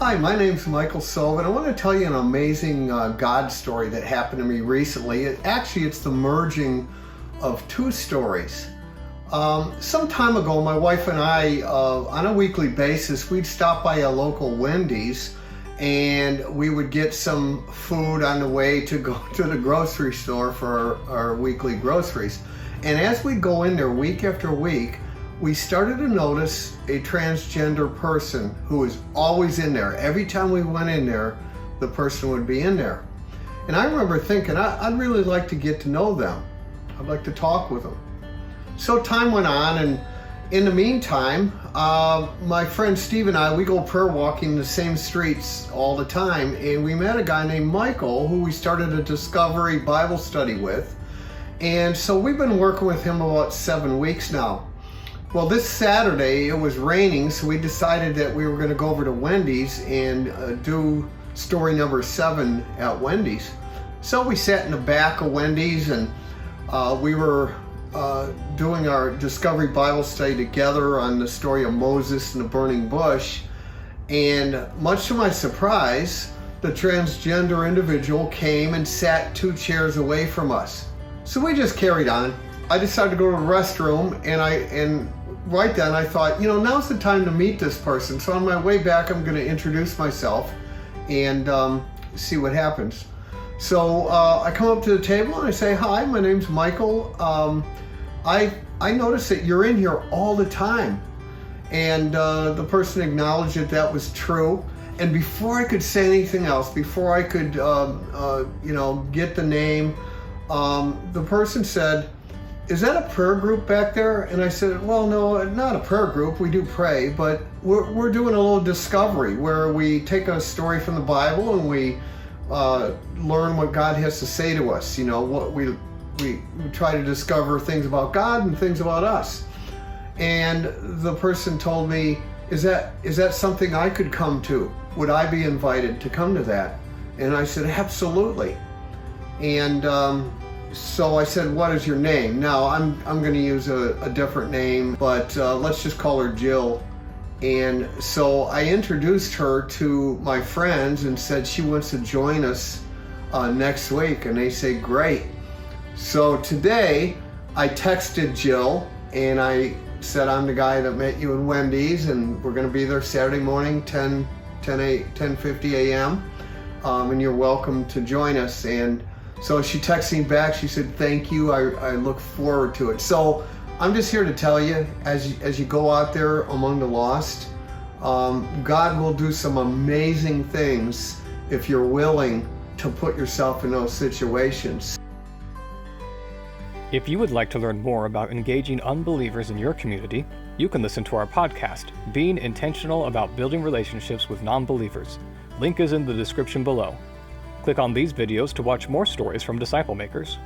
Hi, my name's Michael Sullivan. I want to tell you an amazing God story that happened to me recently. It's the merging of two stories. Some time ago, my wife and I, on a weekly basis, we'd stop by a local Wendy's and we would get some food on the way to go to the grocery store for our weekly groceries. And as we go in there week after week, we started to notice a transgender person who was always in there. Every time we went in there, the person would be in there. And I remember thinking, I'd really like to get to know them. I'd like to talk with them. So time went on, and in the meantime, my friend Steve and I, we go prayer walking the same streets all the time, and we met a guy named Michael who we started a Discovery Bible study with. And so we've been working with him about 7 weeks now. Well, this Saturday it was raining, so we decided that we were going to go over to Wendy's and do story number 7 at Wendy's. So we sat in the back of Wendy's and we were doing our Discovery Bible study together on the story of Moses and the burning bush. And much to my surprise, the transgender individual came and sat 2 chairs away from us. So we just carried on. I decided to go to the restroom, and right then I thought, now's the time to meet this person. So on my way back, I'm going to introduce myself and see what happens. So I come up to the table and I say, "Hi, my name's Michael. I noticed that you're in here all the time." And the person acknowledged that was true. And before I could say anything else, before I could, get the name, the person said, "Is that a prayer group back there?" And I said, "Well, no, not a prayer group. We do pray, but we're doing a little discovery where we take a story from the Bible and we learn what God has to say to us. What we try to discover things about God and things about us." And the person told me, "Is that something I could come to? Would I be invited to come to that?" And I said, "Absolutely." And so I said, "What is your name?" Now I'm going to use a different name, but let's just call her Jill. And so I introduced her to my friends and said she wants to join us next week, and they say great. So today I texted Jill and I said, "I'm the guy that met you in Wendy's, and we're going to be there Saturday morning, 10:50 a.m. And you're welcome to join us." And so she texted me back. She said, "Thank you. I look forward to it." So I'm just here to tell you, as you go out there among the lost, God will do some amazing things if you're willing to put yourself in those situations. If you would like to learn more about engaging unbelievers in your community, you can listen to our podcast, Being Intentional About Building Relationships with Non-Believers. Link is in the description below. Click on these videos to watch more stories from Disciple Makers.